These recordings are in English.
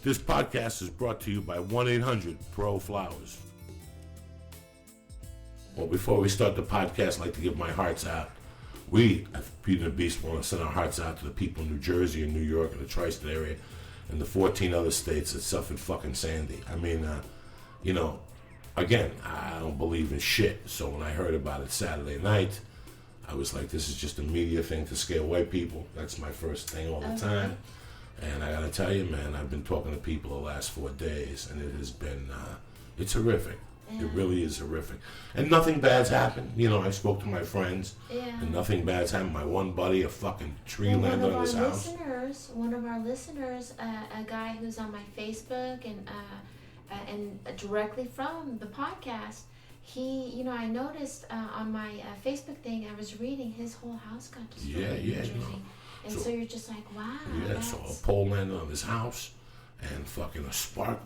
This podcast is brought to you by 1-800-PRO-FLOWERS. Well, before we start the podcast, I'd like to give my hearts out. We, at Beauty and the Beast, want to send our hearts out to the people in New Jersey and New York and the tri-state area and the 14 other states that suffered fucking Sandy. I mean, again, I don't believe in shit. So when I heard about it Saturday night, I was like, this is just a media thing to scare away people. That's my first thing all the time. And I gotta tell you, man, I've been talking to people the last 4 days, and it has been, it's horrific. Yeah. It really is horrific. And nothing bad's happened. You know, I spoke to my friends, and nothing bad's happened. My one buddy, a fucking tree landed on his house. One of our listeners, a guy who's on my Facebook and directly from the podcast, he, I noticed on my Facebook thing, I was reading his whole house got destroyed in New Jersey. And so you're just like, wow. Yeah, so a pole landed on his house and fucking a spark.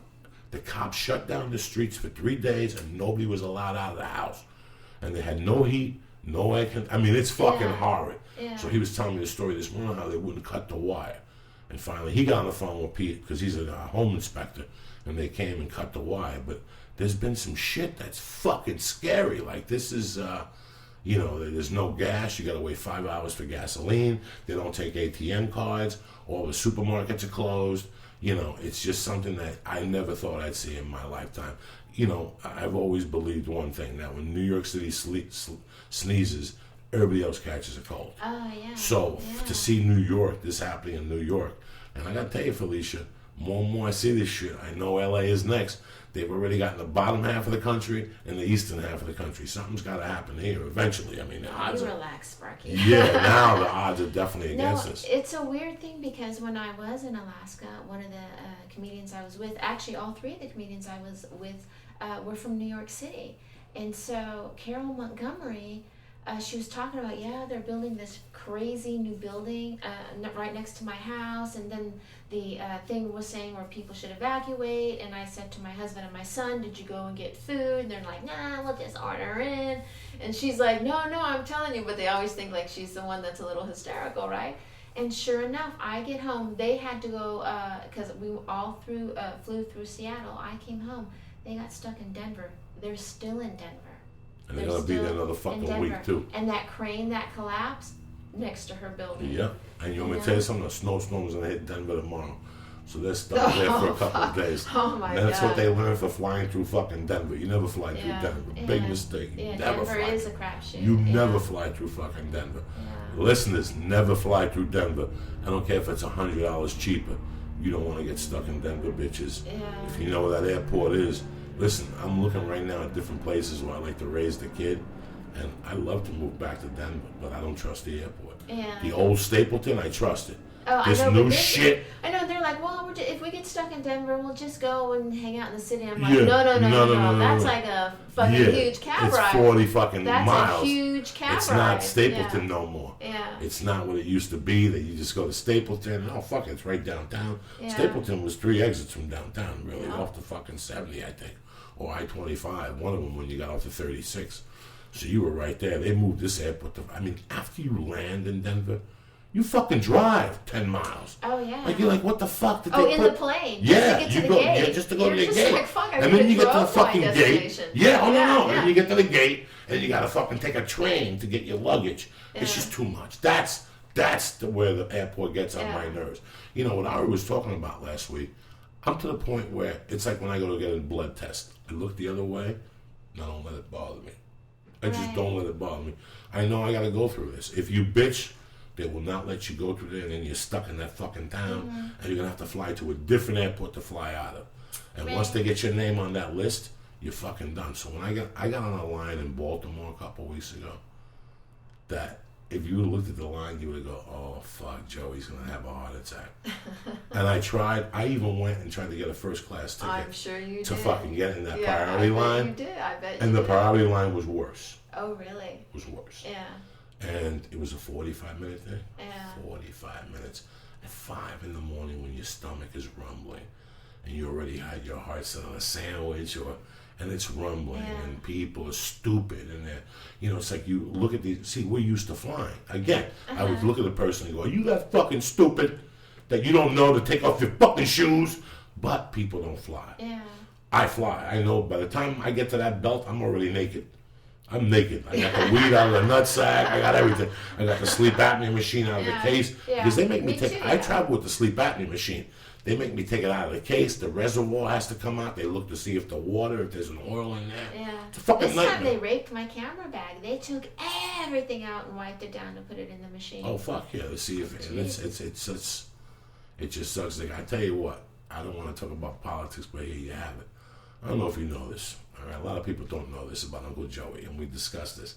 The cops shut down the streets for 3 days and nobody was allowed out of the house. And they had no heat, no air conditioning. I mean, it's fucking horrid. Yeah. So he was telling me the story this morning how they wouldn't cut the wire. And finally, he got on the phone with Pete because he's a home inspector. And they came and cut the wire. But there's been some shit that's fucking scary. Like, this is... there's no gas. You got to wait 5 hours for gasoline. They don't take ATM cards. All the supermarkets are closed. It's just something that I never thought I'd see in my lifetime. I've always believed one thing, that when New York City sneezes, everybody else catches a cold. Oh, yeah. So to see New York, this happening in New York, and I got to tell you, Felicia, more and more I see this shit. I know LA is next. They've already gotten the bottom half of the country and the eastern half of the country. Something's got to happen here eventually. I mean, the odds are... relax, Sparky. Yeah, now the odds are definitely against us. It's a weird thing because when I was in Alaska, one of the comedians I was with, actually all three of the comedians I was with were from New York City. And so Carol Montgomery... she was talking about, they're building this crazy new building right next to my house, and then the thing was saying where people should evacuate, and I said to my husband and my son, did you go and get food? And they're like, nah, we'll just order in. And she's like, no, I'm telling you, but they always think like she's the one that's a little hysterical, right? And sure enough, I get home, they had to go, because we all flew through Seattle. I came home, they got stuck in Denver. They're still in Denver. And they're going to be there another fucking week, too. And that crane that collapsed next to her building. Yeah. And you want me to tell you something? The snowstorm's going to hit Denver tomorrow. So they're stuck there for a couple of days. Oh, my God. And that's what they learned for flying through fucking Denver. You never fly through Denver. Big mistake. Yeah, never Denver is a crapshoot. You never fly through fucking Denver. Yeah. Listeners, never fly through Denver. I don't care if it's $100 cheaper. You don't want to get stuck in Denver, bitches. Yeah. If you know where that airport is. Listen, I'm looking right now at different places where I like to raise the kid, and I love to move back to Denver, but I don't trust the airport. Yeah. The old Stapleton, I trust it. Oh, this new shit. I know, they're like, well, if we get stuck in Denver, we'll just go and hang out in the city. I'm like, no. That's like a fucking huge cab ride. It's 40 fucking miles. That's a huge cab ride. It's not Stapleton no more. Yeah. It's not what it used to be, that you just go to Stapleton, and fuck it, it's right downtown. Yeah. Stapleton was 3 exits from downtown, really, off the fucking 70, I think. Or I-25, one of them when you got off the 36. So you were right there. They moved this airport after you land in Denver, you fucking drive 10 miles. Oh, yeah. Like, you're like, what the fuck did they put? The plane. Yeah, just to get to the gate. Yeah, just to go to the gate. Like, fuck, and then you get to the fucking gate. Yeah, no. Yeah. And then you get to the gate, and you gotta fucking take a train to get your luggage. Yeah. It's just too much. That's where the airport gets on my nerves. You know, what Ari was talking about last week, I'm to the point where it's like when I go to get a blood test. I look the other way, and I don't let it bother me. I just don't let it bother me. I know I got to go through this. If you bitch, they will not let you go through there, and then you're stuck in that fucking town, and you're going to have to fly to a different airport to fly out of. And once they get your name on that list, you're fucking done. So when I got on a line in Baltimore a couple of weeks ago, that if you looked at the line, you would go, oh, fuck, Joey's going to have a heart attack. And I even went and tried to get a first-class ticket. I'm sure you to did. fucking get in that priority line. You did. I bet you And the priority line was worse. Oh, really? It was worse. Yeah. And it was a 45-minute thing. Yeah. 45 minutes. At 5 in the morning when your stomach is rumbling and you already had your heart set on a sandwich and it's rumbling and people are stupid and they're, it's like you look at we're used to flying. Again, I would look at the person and go, are you that fucking stupid that you don't know to take off your fucking shoes But people don't fly. Yeah. I fly. I know by the time I get to that belt, I'm already naked. I'm naked. I got the weed out of the nutsack. I got everything. I got the sleep apnea machine out of the case. Yeah. Because they make me take... Too, I travel with the sleep apnea machine. They make me take it out of the case. The reservoir has to come out. They look to see if the water, if there's an oil in there. Yeah. It's a fucking This time nightmare. they raped my camera bag. They took everything out and wiped it down to put it in the machine. Oh, fuck yeah. To see if... And it just sucks. Like, I tell you what. I don't want to talk about politics, but here you have it. I don't know if you know this. All right, a lot of people don't know this about Uncle Joey, and we discussed this.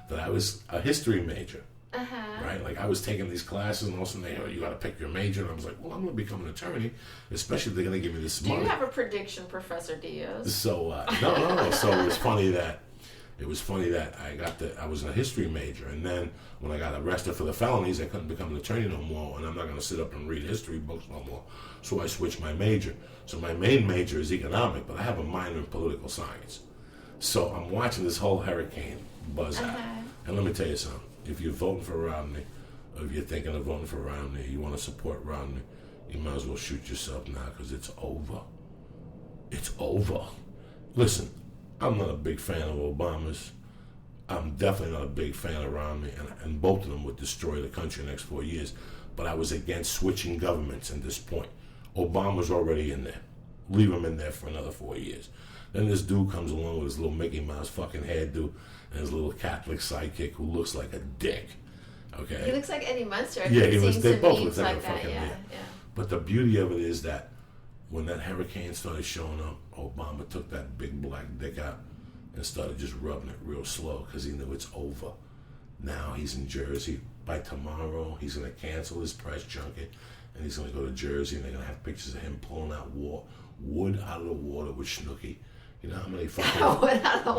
That I was a history major, right? Like I was taking these classes, and also they, you got to pick your major, and I was like, well, I'm going to become an attorney, especially if they're going to give me this money. Do you have a prediction, Professor Diaz? So no. So it was funny that I was a history major, and then when I got arrested for the felonies, I couldn't become an attorney no more, and I'm not going to sit up and read history books no more. So I switched my major. So my main major is economic, but I have a minor in political science. So I'm watching this whole hurricane buzz out. And let me tell you something. If you're voting for Romney, or if you're thinking of voting for Romney, you want to support Romney, you might as well shoot yourself now because it's over. It's over. Listen, I'm not a big fan of Obama's. I'm definitely not a big fan of Romney, and both of them would destroy the country in the next 4 years. But I was against switching governments at this point. Obama's already in there. Leave him in there for another 4 years. Then this dude comes along with his little Mickey Mouse fucking hairdo and his little Catholic sidekick who looks like a dick. Okay? He looks like Eddie Munster. Yeah, they both look like a that. fucking Yeah. But the beauty of it is that when that hurricane started showing up, Obama took that big black dick out and started just rubbing it real slow because he knew it's over. Now he's in Jersey. By tomorrow, he's going to cancel his press junket and he's going to go to Jersey and they're going to have pictures of him pulling out wood out of the water with Snooki. You know how many fucking...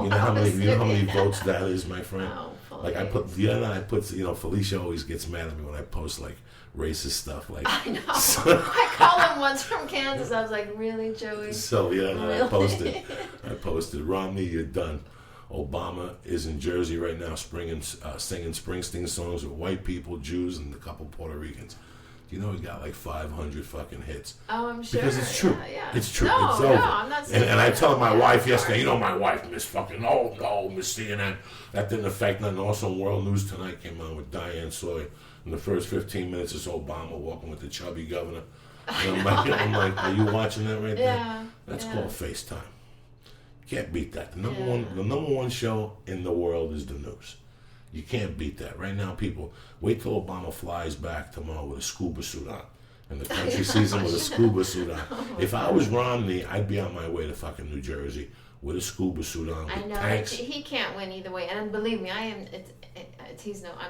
you know how many votes that is, my friend? Oh, like I put the other night, Felicia always gets mad at me when I post like racist stuff. Like I know. I called him once from Kansas. I was like, really, Joey? So the other night I posted, Romney, you're done. Obama is in Jersey right now, singing Springsteen songs with white people, Jews, and a couple Puerto Ricans. You know, he got like 500 fucking hits. Oh, I'm sure. Because it's true. Yeah. It's true. No, it's over. I'm not saying and I tell my wife yesterday, you know, my wife, Miss fucking, Miss CNN. That didn't affect nothing. Also, World News Tonight came on with Diane Sawyer. In the first 15 minutes, it's Obama walking with the chubby governor. And I'm like, are you watching that right there? That's called FaceTime. Can't beat that. The number one show in the world is the news. You can't beat that. Right now, people, wait till Obama flies back tomorrow with a scuba suit on. And the country sees him with a scuba suit on. If I was Romney, I'd be on my way to fucking New Jersey with a scuba suit on. I know. Tanks. He can't win either way. And believe me, I'm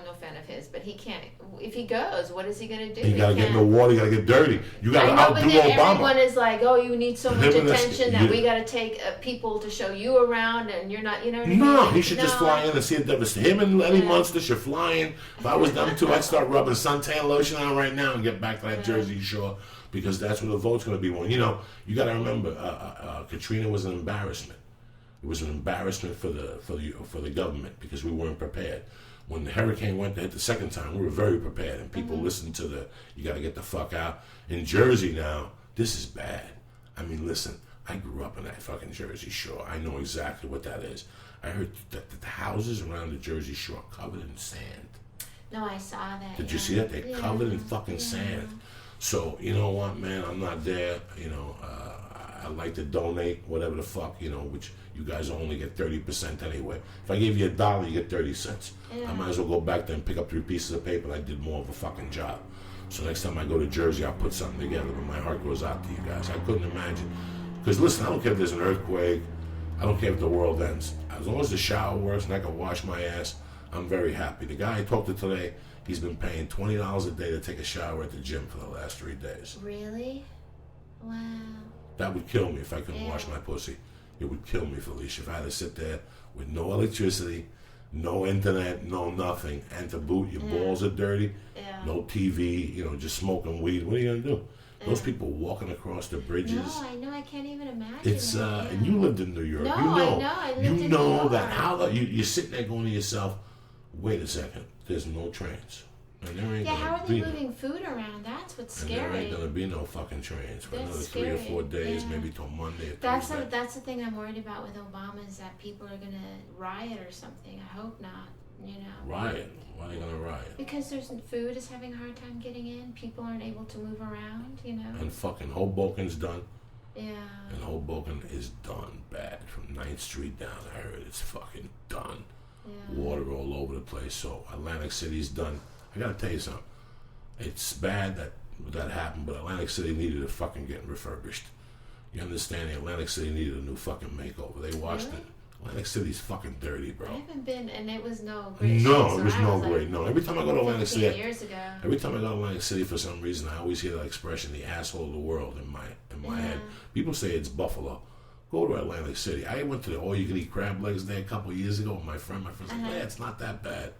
no fan of his, but he can't. If he goes, what is he going to do? You got to get in the water. You got to get dirty. You got to outdo Obama. Everyone is like, oh, you need so much attention that we got to take people to show you around, and you're not, you know what I mean? No, he should just fly in and see it. Him and Eddie Munster should fly in. If I was them two, I'd start rubbing suntan lotion on right now and get back to that Jersey Shore because that's where the vote's going to be won. You know, you got to remember, Katrina was an embarrassment. It was an embarrassment for the government because we weren't prepared. When the hurricane went to hit the second time, we were very prepared, and people listened to you got to get the fuck out. In Jersey now, this is bad. I mean, listen, I grew up in that fucking Jersey Shore. I know exactly what that is. I heard that the houses around the Jersey Shore are covered in sand. No, I saw that. Did you see that? They're covered in fucking sand. So, you know what, man? I'm not there. You know, I like to donate, whatever the fuck, you know, which you guys only get 30% anyway. If I gave you $1, you get 30 cents. Yeah. I might as well go back there and pick up 3 pieces of paper and I did more of a fucking job. So next time I go to Jersey, I'll put something together, but my heart goes out to you guys. I couldn't imagine. Because listen, I don't care if there's an earthquake. I don't care if the world ends. As long as the shower works and I can wash my ass, I'm very happy. The guy I talked to today, he's been paying $20 a day to take a shower at the gym for the last 3 days. Really? Wow. That would kill me if I couldn't wash my pussy. It would kill me, Felicia, if I had to sit there with no electricity, no internet, no nothing, and to boot, your balls are dirty, no TV, you know, just smoking weed. What are you going to do? Those people walking across the bridges. No, I know. I can't even imagine. It's and you lived in New York. No, you know, I know. I lived in New know York. that you're sitting there going to yourself, wait a second, there's no trains. And there ain't Yeah, gonna how are they be moving food around? That's what's and scary. there ain't gonna be no fucking trains for That's another scary. 3 or 4 days, Yeah. maybe till Monday or That's Tuesday. that's the thing I'm worried about with Obama is that people are gonna riot or something. I hope not. You know. Riot? Why are they gonna riot? Because food is having a hard time getting in. People aren't able to move around. You know. And fucking Hoboken's done. Yeah. And Hoboken is done bad. From 9th Street down, I heard it's fucking done. Yeah. Water all over the place. So Atlantic City's done. I gotta tell you something. It's bad that happened, but Atlantic City needed to fucking get refurbished. You understand? The Atlantic City needed a new fucking makeover. They washed Really? it. Atlantic City's fucking dirty, bro. I haven't been, and it was no great. shape, No, so it was I no like great. No, every time I go to Atlantic 15 City, years ago. every time I go to Atlantic City, for some reason, I always hear that expression, "the asshole of the world," in my head. People say it's Buffalo. Go to Atlantic City. I went to the all-you-can-eat crab legs there a couple of years ago with my friend. My friend's like, "Yeah, it's not that bad."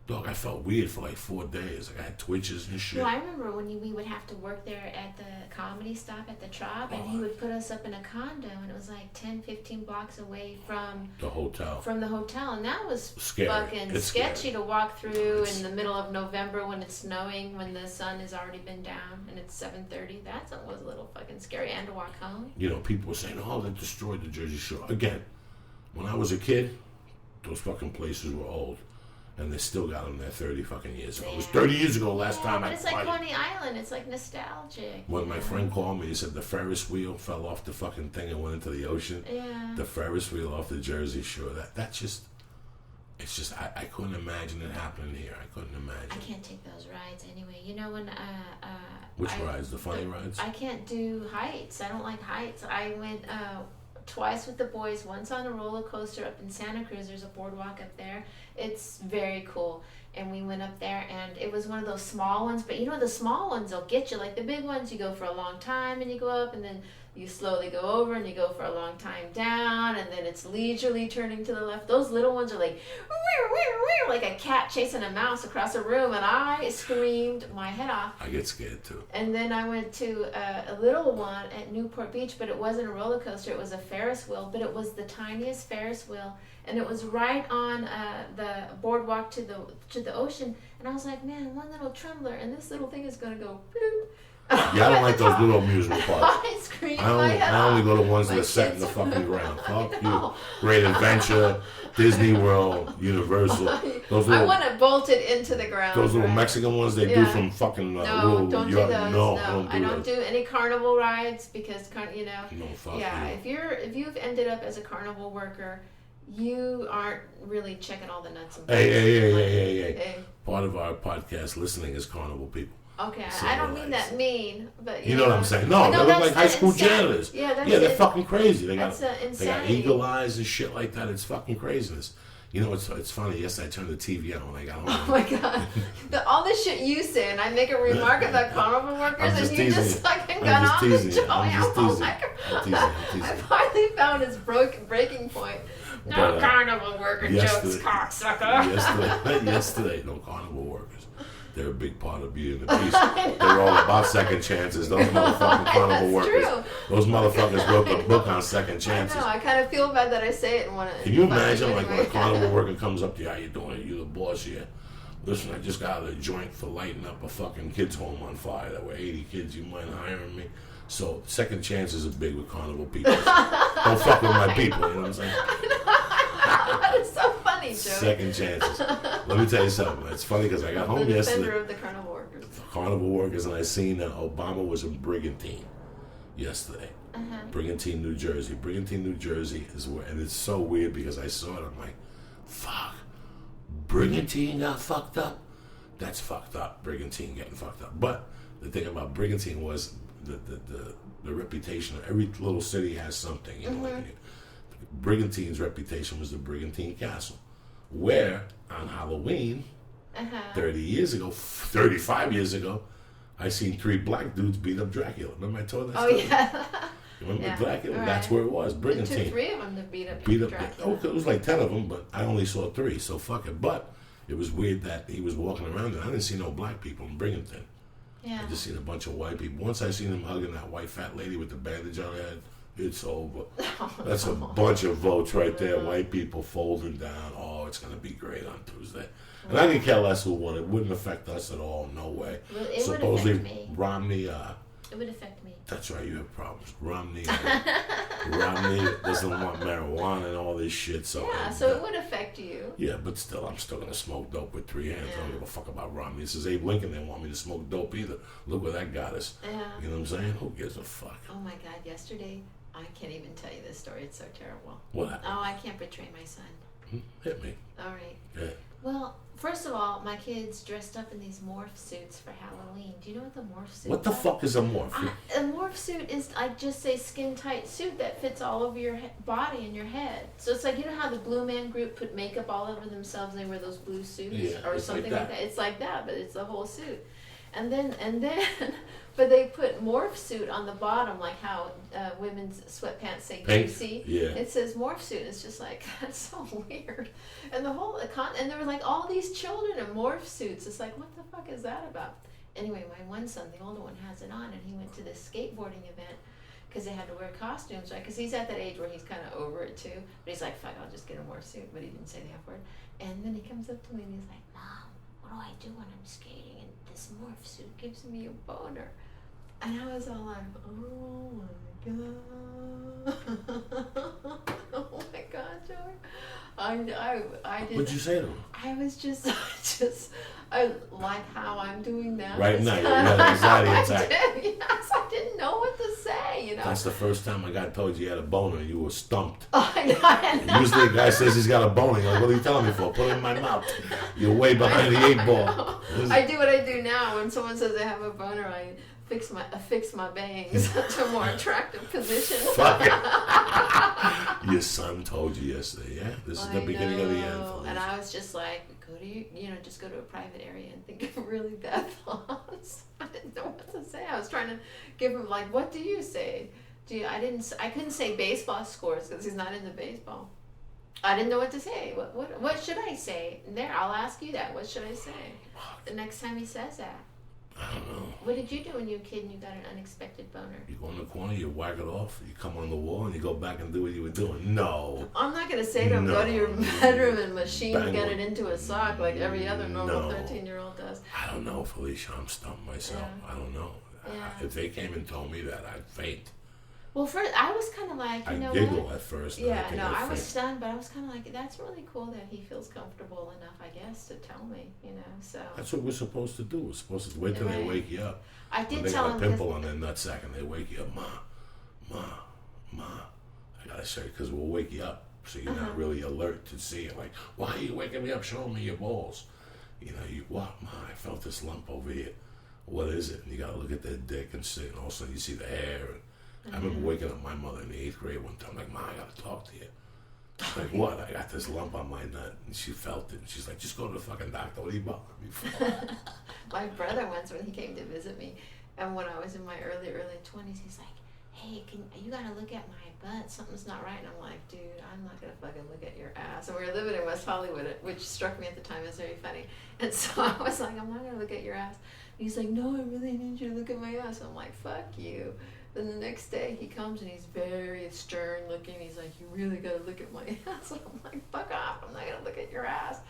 Dog, I felt weird for like 4 days. Like I had twitches and shit. Well, I remember when we would have to work there at the comedy stop at the Trop, and he would put us up in a condo, and it was like 10, 15 blocks away from The hotel. the hotel, and that was Scary. fucking It's sketchy scary. to walk through in the middle of November when it's snowing, when the sun has already been down, and it's 7:30. That was a little fucking scary, and to walk home. You know, people were saying, "Oh, they destroyed the Jersey Shore." Again, when I was a kid, those fucking places were old. And they still got them there 30 fucking years ago. It was 30 years ago last time but I it's like partied. Coney Island. It's like nostalgic. When my friend called me, he said the Ferris wheel fell off the fucking thing and went into the ocean. Yeah. The Ferris wheel off the Jersey Shore. That's just, it's just, I couldn't imagine it happening here. I couldn't I imagine. can't take those rides anyway. You know when Which rides? The funny rides? I can't do heights. I don't like heights. I went twice with the boys. Once on a roller coaster up in Santa Cruz. There's a boardwalk up there. It's very cool. And we went up there, and it was one of those small ones. But you know, the small ones will get you. Like the big ones, you go for a long time, and you go up, and then you slowly go over, and you go for a long time down, and then it's leisurely turning to the left. Those little ones are like, like a cat chasing a mouse across a room, and I screamed my head off. I get scared too. And then I went to a little one at Newport Beach, but it wasn't a roller coaster. It was a Ferris wheel, but it was the tiniest Ferris wheel, and it was right on the boardwalk to the ocean. And I was like, man, one little trembler, and this little thing is gonna go. Bloop. Yeah, I don't like those little amusement parks. I screamed I my head only off. go to ones that My are set in the kids- fucking ground. Fuck you. know. Great Adventure, Disney World, Universal. Those I little, want it bolted into the ground. those little right? Mexican ones they do Yeah. from fucking No, little don't do yacht- those. No, I don't do any carnival rides because No, fuck yeah, you. if you've ended up as a carnival worker, you aren't really checking all the nuts and bolts. Hey. Part of our podcast listening is carnival people. Okay, So I don't mean relax. that mean, but You know what I'm saying? No, But they look that's like high the school janitors. Yeah, that's Yeah, they're it. fucking crazy. They got That's they got insanity. eagle eyes and shit like that. It's fucking craziness. You know, it's funny. Yes, I turned the TV on when I got home. Oh my god. All this shit you say, and I make a remark about carnival workers, I'm and just you teasing just you. fucking I'm got just on the teasing you. show. I'm just Oh teasing my you. I'm God. teasing you. I'm teasing I you. finally found his breaking point. No But, carnival worker jokes, cocksucker. Yesterday, no carnival workers. They're a big part of being the peace. They're all about second chances. Those motherfucking carnival That's workers. true. Those motherfuckers wrote the book on second chances. I know. I kind of feel bad that I say it and want to. Can you imagine, like, when a carnival worker comes up to you, how you doing? You the boss here. Listen, I just got out of the joint for lighting up a fucking kid's home on fire. There were 80 kids. You mind hiring me? So, second chances are big with carnival people. Don't fuck with my people, you know what I'm saying? That is so funny, Joe. Second chances. Let me tell you something. It's funny because I got home the defender yesterday. of the carnival workers. Carnival workers, and I seen Obama was in Brigantine yesterday. Brigantine, New Jersey. Brigantine, New Jersey is where, and it's so weird because I saw it. I'm like, fuck, Brigantine got fucked up. That's fucked up. Brigantine getting fucked up. But the thing about Brigantine was the reputation. Every little city has something. You know, like Brigantine's reputation was the Brigantine Castle, where on Halloween. 30 years ago, 35 years ago, I seen 3 black dudes beat up Dracula. Remember I told that Oh story? yeah. Remember Yeah. Dracula? Right. That's where it was, It took Brigantine. 3 of them to beat up Dracula. Dracula. Oh, it was like 10 of them, but I only saw 3, so fuck it. But it was weird that he was walking around and I didn't see no black people in Brigantine. Yeah. I just seen a bunch of white people. Once I seen him hugging that white fat lady with the bandage on her head, it's over. That's a bunch of votes right there. White people folding down. Oh, it's going to be great on Tuesday. And I could care less who won. It wouldn't affect us at all. No way. Well, it Supposedly, would affect me. Romney. It would affect me. That's right. You have problems. Romney doesn't want marijuana and all this shit. So Yeah, so it would affect you. Yeah, but still, I'm still gonna smoke dope with 3 hands. I don't give a fuck about Romney. This is Abe Lincoln. They want me to smoke dope either. Look where that got us. Yeah. You know what I'm saying? Who gives a fuck? Oh my God! Yesterday, I can't even tell you this story. It's so terrible. What happened? Oh, I can't betray my son. Hit me. All right. Yeah. Well, first of all, my kids dressed up in these morph suits for Halloween. Do you know what the morph suit is? What the fuck is a morph? A morph suit is, I just say, skin-tight suit that fits all over your body and your head. So it's like, you know how the Blue Man Group put makeup all over themselves and they wear those blue suits? Or something like that. It's like that, but it's the whole suit. And then, but they put morph suit on the bottom, like how women's sweatpants say juicy. Yeah. It says morph suit. It's just like, that's so weird. And the whole, and there were like all these children in morph suits. It's like, what the fuck is that about? Anyway, my one son, the older one, has it on, and he went to this skateboarding event because they had to wear costumes, right? Because he's at that age where he's kind of over it too. But he's like, fuck, I'll just get a morph suit. But he didn't say the F word. And then he comes up to me and he's like, Mom, what do I do when I'm skating? And this morph suit gives me a boner. And I was all like, oh my God. Oh my God, George. I did. What'd you say to him? I was just, I like how I'm doing now. Right now, you had an anxiety attack. Yes, I didn't know what to say, you know. That's the first time a guy told you had a boner and you were stumped. I know. Usually a guy says he's got a boner. You're like, what are you telling me for? Put it in my mouth. You're way behind the 8 ball. I do what I do now. When someone says they have a boner, I affix my bangs to a more attractive position. Fuck it. Your son told you yesterday, yeah? This is the beginning of the end. Felicia. And I was just like, just go to a private area and think of really bad thoughts. I didn't know what to say. I was trying to give him, like, what do you say? I couldn't say baseball scores because he's not into baseball. I didn't know what to say. What should I say? There, I'll ask you that. What should I say the next time he says that? I don't know. What did you do when you were a kid and you got an unexpected boner? You go in the corner, you whack it off, you come on the wall, and you go back and do what you were doing. No. I'm not going to say to him, go to your bedroom and machine get it into a sock like every other normal 13-year-old does. I don't know, Felicia. I'm stumped myself. Yeah. I don't know. Yeah. If they came and told me that, I'd faint. Well, first, I was kind of like, I giggle at first. Yeah, I was stunned, but I was kind of like, that's really cool that he feels comfortable enough, I guess, to tell me, so. That's what we're supposed to do. We're supposed to wait till they wake you up. I did when tell him. They got a pimple on their nutsack and they wake you up, Ma. I gotta say, because we'll wake you up, so you're not really alert to see it. Like, why are you waking me up showing me your balls? What, Ma, I felt this lump over here. What is it? And you gotta look at their dick and see, and all of a sudden you see the hair. And I remember waking up my mother in the 8th grade one time, like, Ma, I gotta talk to you. Like, what? I got this lump on my nut. And she felt it. And she's like, just go to the fucking doctor. What are you bothering me for? My brother once, when he came to visit me, and when I was in my early 20s, he's like, hey, you gotta look at my butt. Something's not right. And I'm like, dude, I'm not gonna fucking look at your ass. And we were living in West Hollywood, which struck me at the time as very funny. And so I was like, I'm not gonna look at your ass. And he's like, no, I really need you to look at my ass. I'm like, fuck you. Then the next day he comes and he's very stern looking. He's like, you really gotta look at my ass. And I'm like, fuck off, I'm not gonna look at your ass.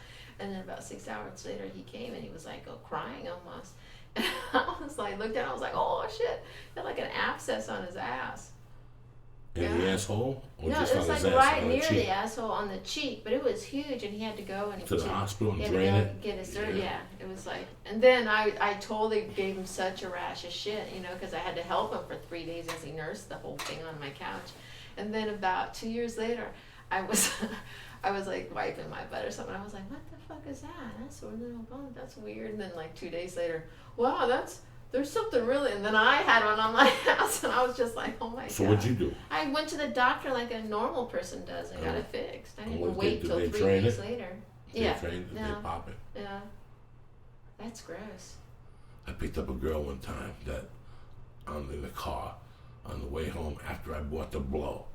And then about 6 hours later he came and he was like, crying almost. And I was like, looked at him, I was like, oh shit. He had like an abscess on his ass. In the asshole? Or no, just it was on like his right ass, near the asshole on the cheek, but it was huge, and he had to go and to the hospital and drain it. Get his surgery. Yeah, it was like, and then I totally gave him such a rash of shit, because I had to help him for 3 days as he nursed the whole thing on my couch, and then about 2 years later, I was like wiping my butt or something. I was like, what the fuck is that? That's a little bone. That's weird. And then like 2 days later, wow, there's something really, and then I had one on my ass, and I was just like, oh my God. So what'd you do? I went to the doctor like a normal person does and got it fixed. I didn't wait till did 3 weeks later. Did they pop it? Yeah. That's gross. I picked up a girl one time that, in the car, on the way home, after I bought the blow,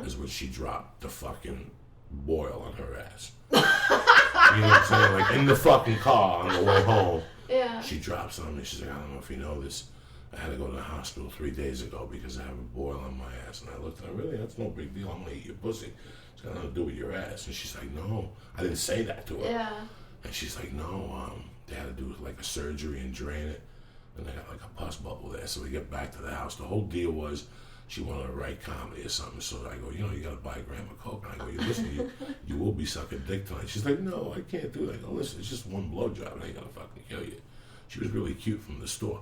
is when she dropped the fucking boil on her ass. You know what I'm saying? Like, in the fucking car on the way home. Yeah. She drops on me. She's like, I don't know if you know this. I had to go to the hospital 3 days ago because I have a boil on my ass. And I looked at her, really? That's no big deal. I'm going to eat your pussy. It's got nothing to do with your ass. And she's like, no. I didn't say that to her. Yeah. And she's like, no, they had to do like a surgery and drain it. And they got like a pus bubble there. So we get back to the house. The whole deal was she wanted to write comedy or something. So I go, you got to buy a gram of coke. And I go, listen, you will be sucking dick tonight. She's like, no, I can't do that. I go, listen, it's just one blowjob. It ain't going to fucking kill you. She was really cute from the store.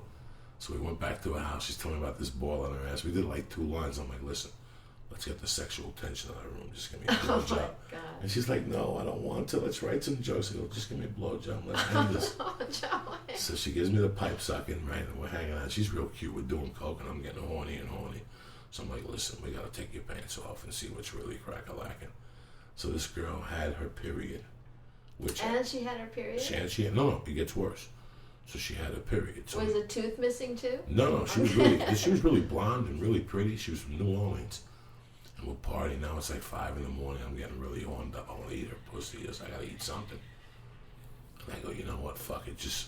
So we went back to her house. She's telling me about this boil on her ass. We did like 2 lines. I'm like, listen, let's get the sexual tension out of the room. Just give me a blowjob. Oh my God. And she's like, no, I don't want to. Let's write some jokes. I go, just give me a blowjob. Let's end this. So she gives me the pipe sucking, right? And we're hanging out. She's real cute. We're doing coke, and I'm getting horny and horny. So I'm like, listen, we got to take your pants off and see what's really crack-a-lacking. So this girl had her period. And she had her period? No, it gets worse. So she had a period. So was a tooth missing too? No, she was really blonde and really pretty. She was from New Orleans. And we're partying now. It's like 5 in the morning. I'm getting really horned up. I want to eat her pussy. I got to eat something. And I go, you know what? Fuck it. Just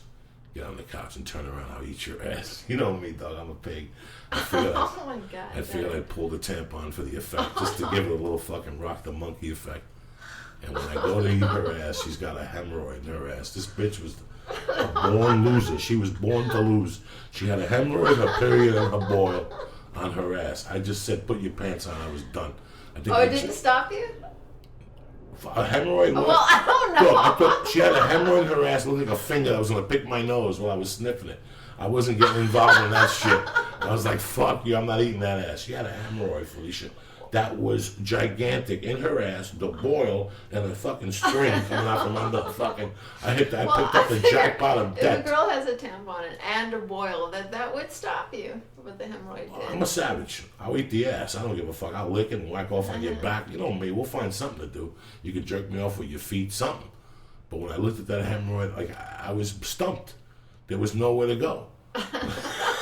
get on the couch and turn around. I'll eat your ass. You know me, dog. I'm a pig. Oh my God. I figured I'd pull the tampon for the effect, just to give it a little fucking rock the monkey effect. And when I go to eat her ass, she's got a hemorrhoid in her ass. This bitch was a born loser. She was born to lose. She had a hemorrhoid, a period, and a boil on her ass. I just said, put your pants on. I was done. It didn't stop you? A hemorrhoid? Well, I don't know. Look, I thought she had a hemorrhoid in her ass. It looked like a finger that was going to pick my nose while I was sniffing it. I wasn't getting involved in that shit. I was like, fuck you, I'm not eating that ass. She had a hemorrhoid, Felicia. That was gigantic in her ass, the boil, and the fucking string coming out from under the fucking... I picked up the jackpot of death. If a girl has a tampon and a boil, that would stop you with the hemorrhoid. I'm a savage. I'll eat the ass. I don't give a fuck. I'll lick it and whack off on your back. You know me. We'll find something to do. You can jerk me off with your feet, something. But when I looked at that hemorrhoid, like I was stumped. There was nowhere to go.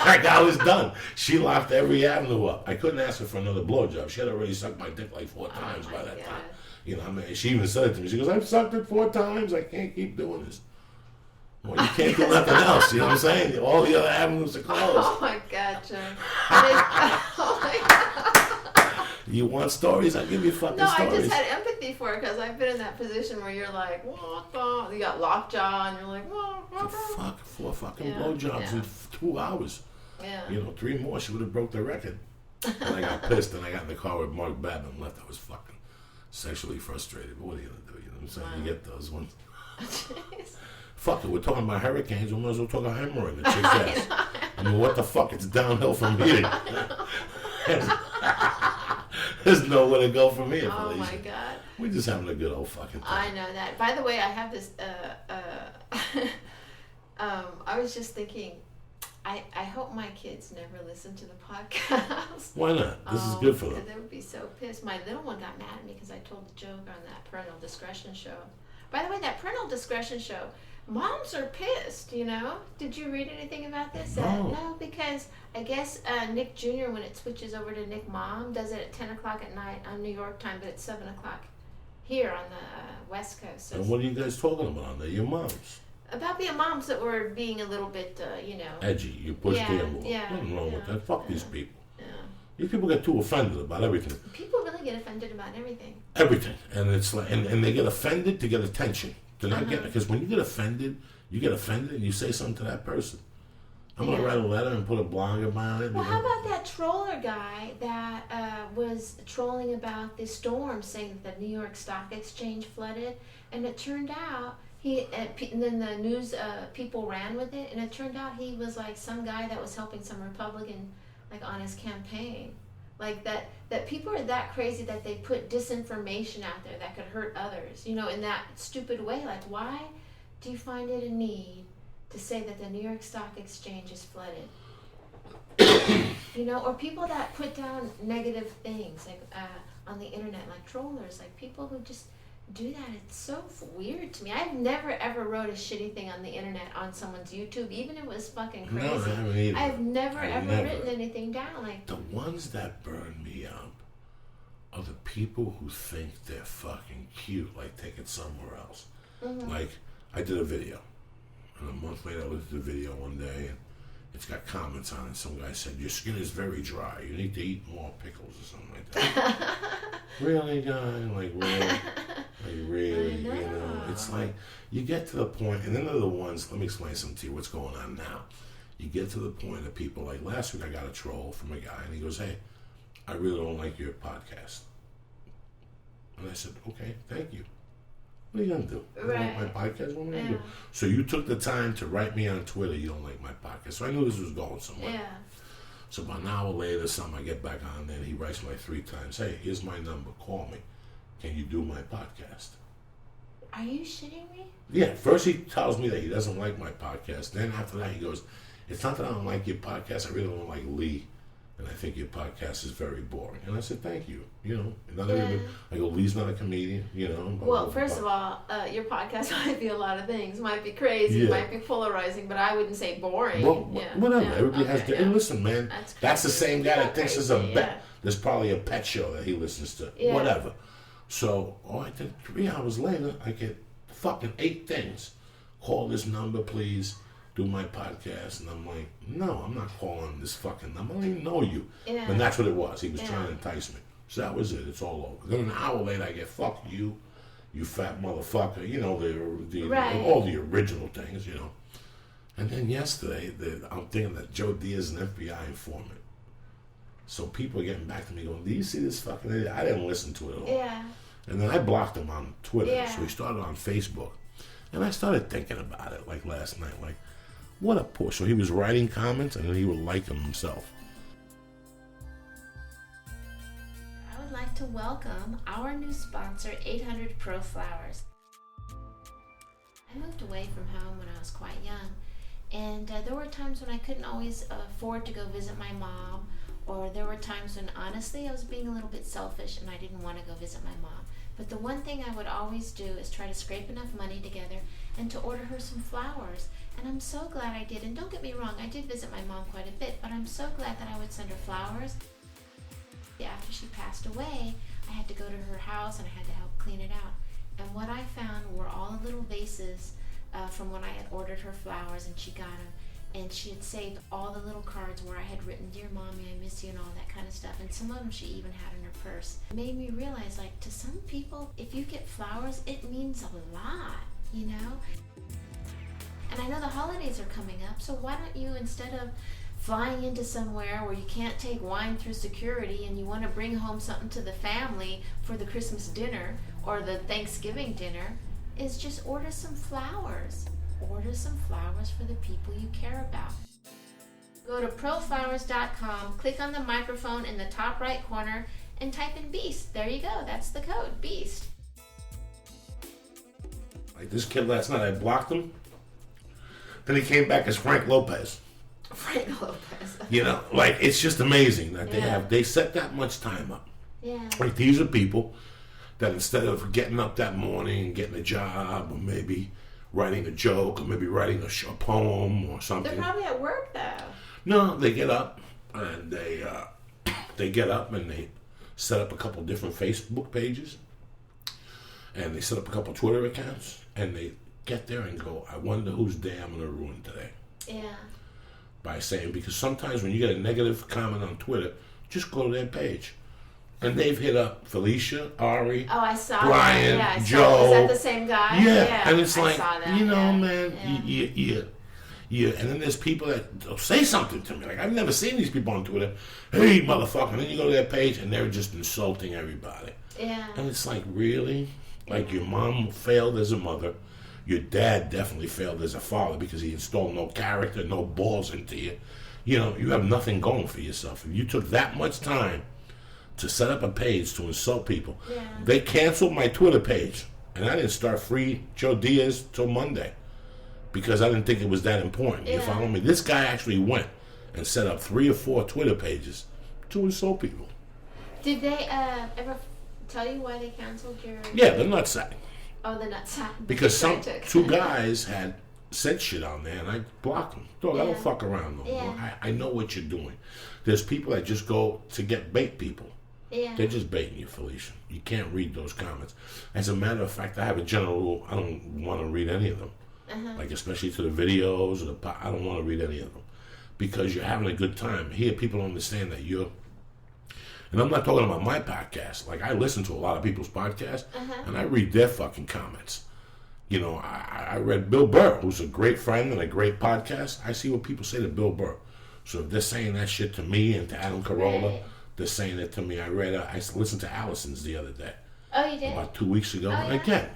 Like I was done. She locked every avenue up. I couldn't ask her for another blowjob. She had already sucked my dick like 4 times by that time. You know, I mean, she even said it to me. She goes, "I've sucked it 4 times. I can't keep doing this." Well, you can't do nothing else. You know what I'm saying? All the other avenues are closed. Oh my God, John. Oh my God. You want stories? I'll give you fucking stories. No, I just had empathy for it because I've been in that position where you're like, what the? You got lockjaw and you're like, what the fuck? 4 fucking blowjobs in 2 hours. Yeah. You know, 3 more, she would have broke the record. And I got pissed and I got in the car with Mark Babin left. I was fucking sexually frustrated. But what are you going to do? You know what I'm saying? Wow. You get those ones. Jeez. Fuck it, we're talking about hurricanes. We might as well talk about hemorrhoid in the chick's ass. I mean, what the fuck? It's downhill from here. There's nowhere to go from here, Oh Felicia. my God. We're just having a good old fucking time. I know that. By the way, I have this, I was just thinking, I hope my kids never listen to the podcast. Why not? This is good for them. They would be so pissed. My little one got mad at me because I told the joke on that parental discretion show. By the way, that parental discretion show, moms are pissed, you know? Did you read anything about this? No. No, because I guess Nick Jr., when it switches over to Nick Mom, does it at 10 o'clock at night on New York time, but it's 7 o'clock here on the West Coast. So and what are you guys talking about? They're your moms. about being moms that were being a little bit, edgy. You push the envelope. Nothing wrong with that. Fuck these people. These people get too offended about everything. People really get offended about everything. Everything, and it's like, and they get offended to get attention. To not get, because when you get offended, and you say something to that person. I'm gonna write a letter and put a blog about it. Well, how about that troller guy that was trolling about the storm, saying that the New York Stock Exchange flooded, and it turned out and then the news people ran with it, and it turned out he was like some guy that was helping some Republican, like on his campaign, like that people are that crazy that they put disinformation out there that could hurt others, in that stupid way. Like, why do you find it a need to say that the New York Stock Exchange is flooded? Or people that put down negative things like on the internet, like trollers, like people who just do that. It's so weird to me. I've never ever wrote a shitty thing on the internet on someone's YouTube, even if it was fucking crazy. No, I haven't either. I've never written anything down. Like, the ones that burn me up are the people who think they're fucking cute, like take it somewhere else. Mm-hmm. Like, I did a video, and a month later I looked at the video one day, and it's got comments on it. Some guy said, your skin is very dry. You need to eat more pickles or something like that. Really, guy? Like, really? Like, really? You know, it's like, you get to the point, and then they're the ones, let me explain something to you, what's going on now. You get to the point that people, like last week I got a troll from a guy, and he goes, hey, I really don't like your podcast. And I said, okay, thank you. What are you going to do? You don't like my podcast? What am I going to do? So you took the time to write me on Twitter, you don't like my podcast. So I knew this was going somewhere. Yeah. So about an hour later, I get back on there, and he writes me like 3 times, hey, here's my number, call me. Can you do my podcast? Are you shitting me? Yeah, first he tells me that he doesn't like my podcast. Then after that he goes, it's not that I don't like your podcast, I really don't like Lee. And I think your podcast is very boring. And I said, thank you. You know, I go, Lee's not a comedian, you know. Well, first of all, your podcast might be a lot of things. Might be crazy, might be polarizing, but I wouldn't say boring. Well, whatever. Everybody has to. And listen, man, that's the same guy that thinks there's probably a pet show that he listens to. Yeah. Whatever. So, I think 3 hours later, I get fucking 8 things. Call this number, please. Do my podcast. And I'm like, no, I'm not calling this fucking number. I don't even know you. Yeah. And that's what it was. He was trying to entice me. So that was it. It's all over. Then an hour later, I get, fuck you, you fat motherfucker. You know, all the original things, you know. And then yesterday, I'm thinking that Joe Diaz is an FBI informant. So people are getting back to me going, do you see this fucking idiot? I didn't listen to it at all. Yeah. And then I blocked him on Twitter. Yeah. So he started on Facebook. And I started thinking about it, like last night, like, what a push. So he was writing comments and then he would like them himself. I would like to welcome our new sponsor, 800 Pro Flowers. I moved away from home when I was quite young. And there were times when I couldn't always afford to go visit my mom. Or there were times when, honestly, I was being a little bit selfish and I didn't want to go visit my mom. But the one thing I would always do is try to scrape enough money together and to order her some flowers. And I'm so glad I did. And don't get me wrong, I did visit my mom quite a bit, but I'm so glad that I would send her flowers. After she passed away, I had to go to her house and I had to help clean it out. And what I found were all the little vases from when I had ordered her flowers and she got them. And she had saved all the little cards where I had written, Dear Mommy, I miss you, and all that kind of stuff. And some of them she even had in her purse. It made me realize, like, to some people, if you get flowers, it means a lot, you know? And I know the holidays are coming up, so why don't you, instead of flying into somewhere where you can't take wine through security and you want to bring home something to the family for the Christmas dinner or the Thanksgiving dinner, is just order some flowers. Order some flowers for the people you care about. Go to proflowers.com, click on the microphone in the top right corner, and type in Beast. There you go. That's the code, Beast. Like this kid last night, I blocked him. Then he came back as Frank Lopez. Frank Lopez. You know, like, it's just amazing that they set that much time up. Yeah. Like, these are people that instead of getting up that morning and getting a job or maybe writing a joke or maybe writing a poem or something. They're probably at work, though. No, they get up and they set up a couple different Facebook pages and they set up a couple Twitter accounts and they get there and go, I wonder whose day I'm going to ruin today. Yeah. By saying, because sometimes when you get a negative comment on Twitter, just go to their page. And they've hit up Felicia, Ari, I saw Brian, that. Yeah, Joe. Is that the same guy? Yeah. And it's like, you know, man, Yeah. And then there's people that say something to me. Like, I've never seen these people on Twitter. Hey, motherfucker. And then you go to their page and they're just insulting everybody. Yeah. And it's like, really? Like, your mom failed as a mother. Your dad definitely failed as a father because he installed no character, no balls into you. You know, you have nothing going for yourself. If you took that much time to set up a page to insult people, they canceled my Twitter page. And I didn't start Free Joe Diaz till Monday because I didn't think it was that important. You follow me? This guy actually went and set up 3 or 4 Twitter pages to insult people. Did they ever tell you why they canceled your... Yeah, the nutsack. Oh, the nutsack. Because two guys had said shit on there, and I blocked them. Dog, I don't fuck around no more. I know what you're doing. There's people that just go to get bait people. Yeah. They're just baiting you, Felicia. You can't read those comments. As a matter of fact, I have a general rule. I don't want to read any of them. Like, especially to the videos or I don't want to read any of them. because you're having a good time. Here, people understand that you're. And I'm not talking about my podcast. Like, I listen to a lot of people's podcasts, and I read their fucking comments. You know, I read Bill Burr, who's a great friend and a great podcast. I see what people say to Bill Burr. So if they're saying that shit to me and to Adam Carolla, they're saying it to me. I listened to Allison's the other day. Oh, you did? About 2 weeks ago. And again,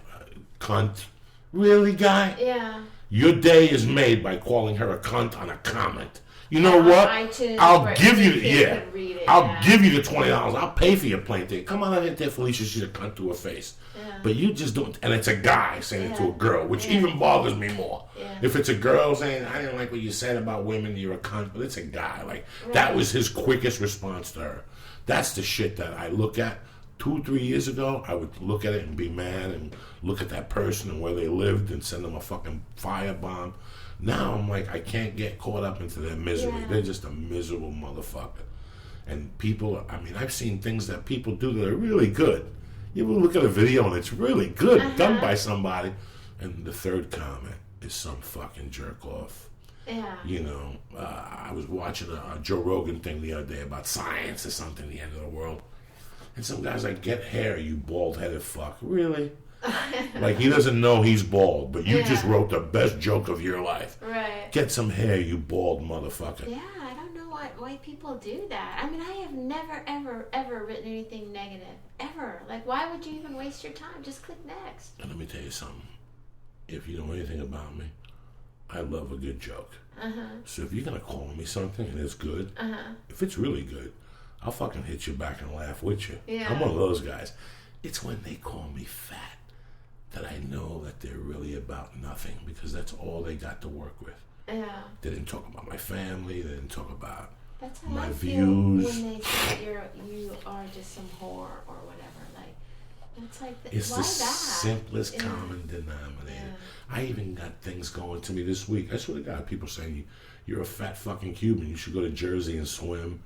cunt. Really, guy? Yeah. Your day is made by calling her a cunt on a comment. You know what? iTunes, I'll give you, I'll give you the $20. I'll pay for your plane ticket. Come on out here, Felicia. She's a cunt to her face. Yeah. But you just don't. And it's a guy saying it to a girl, which even bothers me more. Yeah. If it's a girl saying, I didn't like what you said about women, you're a cunt. But it's a guy. Like, that was his quickest response to her. That's the shit that I look at. 2-3 years ago, I would look at it and be mad and look at that person and where they lived and send them a fucking firebomb. Now I'm like, I can't get caught up into their misery. Yeah. They're just a miserable motherfucker. And people, I mean, I've seen things that people do that are really good. You ever look at a video and it's really good, done by somebody, and the third comment is some fucking jerk off. Yeah. You know, I was watching a Joe Rogan thing the other day about science or something, the end of the world. And some guy's like, get hair, you bald-headed fuck. Really? Like, he doesn't know he's bald, but you just wrote the best joke of your life. Right. Get some hair, you bald motherfucker. Yeah, I don't know why people do that. I mean, I have never, ever, ever written anything negative. Ever. Like, why would you even waste your time? Just click next. And let me tell you something. If you know anything about me, I love a good joke. So if you're going to call me something and it's good, if it's really good, I'll fucking hit you back and laugh with you. Yeah. I'm one of those guys. It's when they call me fat that I know that they're really about nothing, because that's all they got to work with. Yeah. They didn't talk about my family. They didn't talk about That's how my I views. feel when they say you are just some whore or whatever. Like, it's like, It's why the that? simplest common denominator. Yeah. I even got things going to me this week. I swear to God, people saying you're a fat fucking Cuban. You should go to Jersey and swim.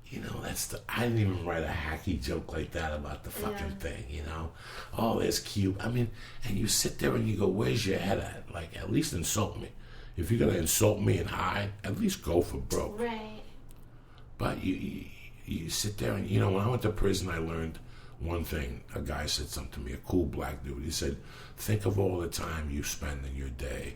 You know, I didn't even write a hacky joke like that about the fucking thing, you know? Oh, there's Cuba. I mean, and you sit there and you go, where's your head at? Like, at least insult me. If you're going to insult me and hide, at least go for broke. Right. But you sit there and, you know, when I went to prison, I learned one thing. A guy said something to me, a cool black dude. He said, think of all the time you spend in your day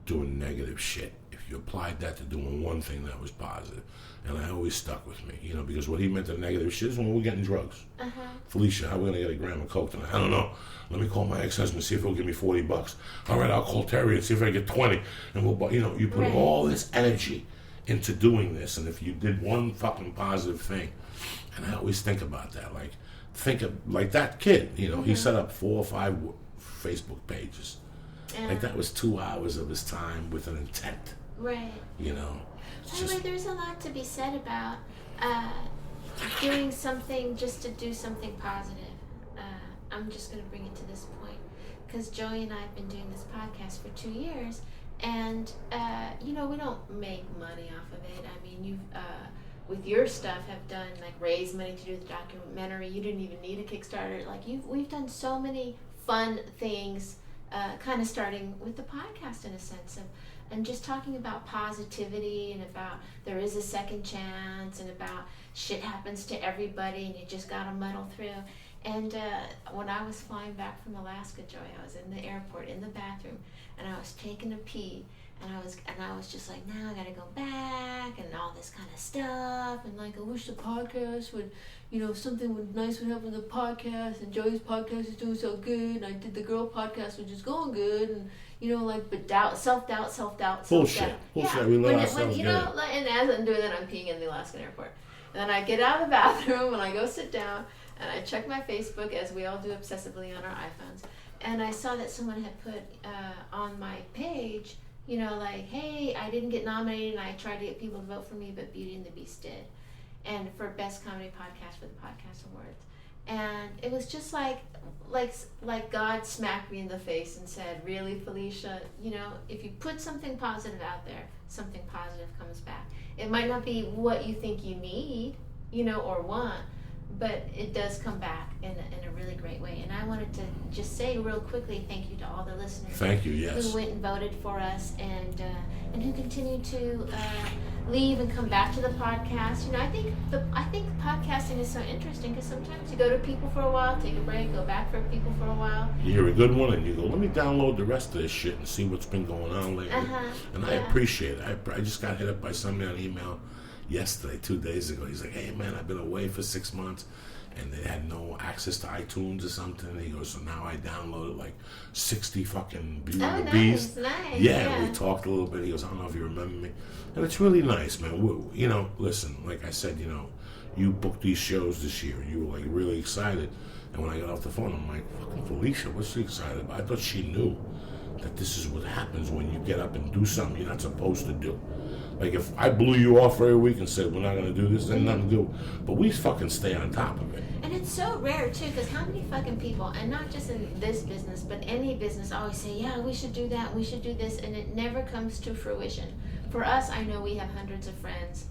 doing negative shit. If you applied that to doing one thing that was positive. And I always stuck with me, you know, because what he meant the negative shit is when we're getting drugs. Felicia, how are we going to get a gram of coke tonight? I don't know. Let me call my ex-husband, see if he'll give me $40. All right, I'll call Terry and see if I get 20. And we'll, you know, you put all this energy into doing this. And if you did one fucking positive thing, and I always think about that, like, think of, like that kid, you know, he set up 4 or 5 Facebook pages. Like, that was 2 hours of his time with an intent. Right. You know. Anyway, there's a lot to be said about doing something just to do something positive. I'm just going to bring it to this point, because Joey and I have been doing this podcast for 2 years, and you know, we don't make money off of it. I mean, you with your stuff have done, like, raise money to do the documentary. You didn't even need a Kickstarter. Like, we've done so many fun things, kind of starting with the podcast in a sense of. And just talking about positivity and about there is a second chance and about shit happens to everybody and you just gotta muddle through. And when I was flying back from Alaska, Joy, I was in the airport in the bathroom and I was taking a pee and I was just like, now I gotta go back and all this kind of stuff, and like, I wish the podcast would, you know, something nice would happen to the podcast, and Joey's podcast is doing so good, and I did the girl podcast, which is going good, and you know, like, but self-doubt. Bullshit. Yeah. We let when ourselves you get know, like, and as I'm doing that, I'm peeing in the Alaskan airport. And then I get out of the bathroom and I go sit down and I check my Facebook, as we all do obsessively on our iPhones. And I saw that someone had put on my page, you know, like, hey, I didn't get nominated and I tried to get people to vote for me, but Beauty and the Beast did. And for Best Comedy Podcast for the Podcast Awards. And it was just like God smacked me in the face and said, really, Felicia, you know, if you put something positive out there, something positive comes back. It might not be what you think you need, you know, or want, but it does come back in a really great way. And I wanted to just say real quickly, thank you to all the listeners. Thank you, yes. Who went and voted for us and who continue to leave and come back to the podcast. You know, I think podcasting is so interesting because sometimes you go to people for a while, take a break, go back for people for a while. You hear a good one and you go, let me download the rest of this shit and see what's been going on lately. And I appreciate it. I just got hit up by somebody on email yesterday, 2 days ago. He's like, hey man, I've been away for 6 months and they had no access to iTunes or something. And he goes, so now I downloaded like 60 fucking Beauty and the Beast. Nice. Yeah, we talked a little bit. He goes, I don't know if you remember me. And it's really nice, man. You know, listen, like I said, you know, you booked these shows this year. You were like really excited. And when I got off the phone, I'm like, fucking Felicia, what's she excited about? I thought she knew that this is what happens when you get up and do something you're not supposed to do. Like if I blew you off for a week and said we're not going to do this, then nothing to do. But we fucking stay on top of it. And it's so rare too, because how many fucking people, and not just in this business, but any business, always say, yeah, we should do that, we should do this, and it never comes to fruition. For us, I know we have hundreds of friends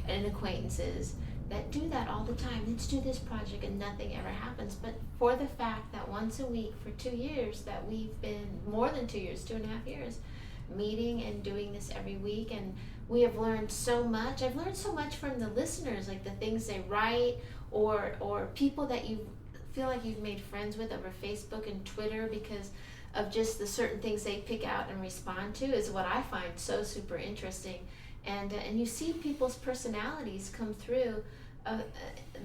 and acquaintances that do that all the time. Let's do this project and nothing ever happens. But for the fact that once a week for 2 years, that we've been more than 2 years, 2.5 years, meeting and doing this every week, and we have learned so much. I've learned so much from the listeners, like the things they write, or people that you feel like you've made friends with over Facebook and Twitter because of just the certain things they pick out and respond to is what I find so super interesting. And you see people's personalities come through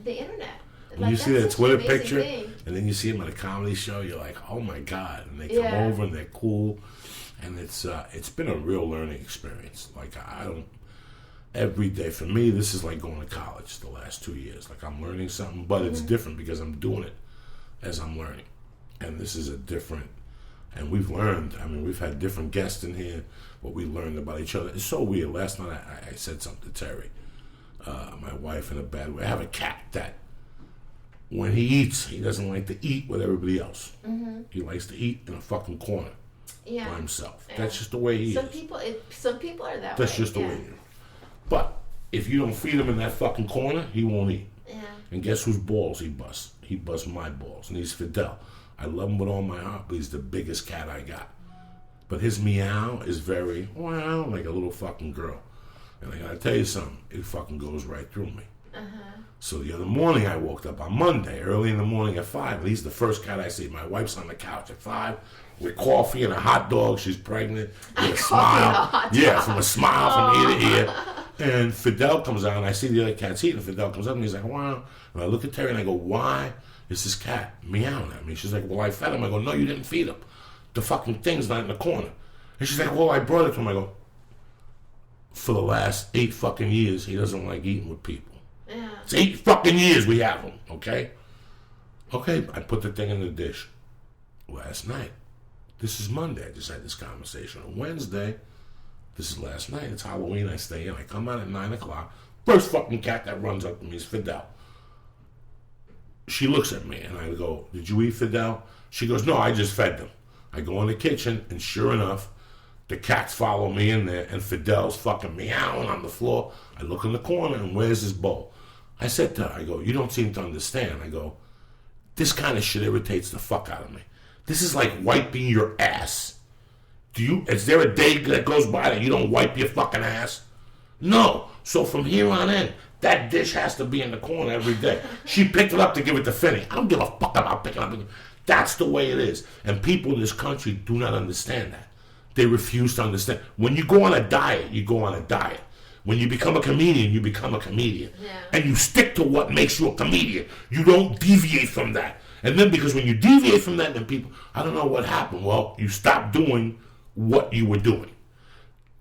the internet. When you see that Twitter picture, and then you see them at a comedy show, you're like, oh my God. And they come over and they're cool. And it's been a real learning experience. Like I don't, every day, for me, this is like going to college the last 2 years. Like I'm learning something, but it's different because I'm doing it as I'm learning. And this is a different, and we've learned, I mean, we've had different guests in here, what we learned about each other. It's so weird. Last night I said something to Terry, my wife, in a bad way. I have a cat that when he eats, he doesn't like to eat with everybody else. He likes to eat in a fucking corner by himself. That's just the way he is. Some people are that way. That's just the way he is. But if you don't feed him in that fucking corner, he won't eat. Yeah. And guess whose balls he busts? He busts my balls. And he's Fidel. I love him with all my heart, but he's the biggest cat I got. But his meow is very, wow, like a little fucking girl. And I gotta tell you something, it fucking goes right through me. So the other morning I woke up on Monday, early in the morning at 5. He's the first cat I see. My wife's on the couch at 5 with coffee and a hot dog. She's pregnant. With a smile. Yeah, from a smile from ear to ear. And Fidel comes out, and I see the other cats eating. Fidel comes up, and he's like, wow. And I look at Terry, and I go, why is this cat meowing at me? She's like, well, I fed him. I go, no, you didn't feed him. The fucking thing's not in the corner. And she's like, well, I brought it to him. I go, for the last 8 fucking years, he doesn't like eating with people. Yeah. It's 8 fucking years we have him, okay? Okay, I put the thing in the dish. Last night. This is Monday. I just had this conversation. On Wednesday, this is last night. It's Halloween. I stay in. I come out at 9 o'clock. First fucking cat that runs up to me is Fidel. She looks at me, and I go, did you eat Fidel? She goes, no, I just fed them. I go in the kitchen, and sure enough, the cats follow me in there, and Fidel's fucking meowing on the floor. I look in the corner, and where's his bowl? I said to her, I go, you don't seem to understand. I go, this kind of shit irritates the fuck out of me. This is like wiping your ass. Is there a day that goes by that you don't wipe your fucking ass? No. So from here on in, that dish has to be in the corner every day. She picked it up to give it to Finney. I don't give a fuck about picking up. That's the way it is. And people in this country do not understand that. They refuse to understand. When you go on a diet, you go on a diet. When you become a comedian, you become a comedian. Yeah. And you stick to what makes you a comedian. You don't deviate from that. And then because when you deviate from that, then people, I don't know what happened. Well, you stop doing what you were doing.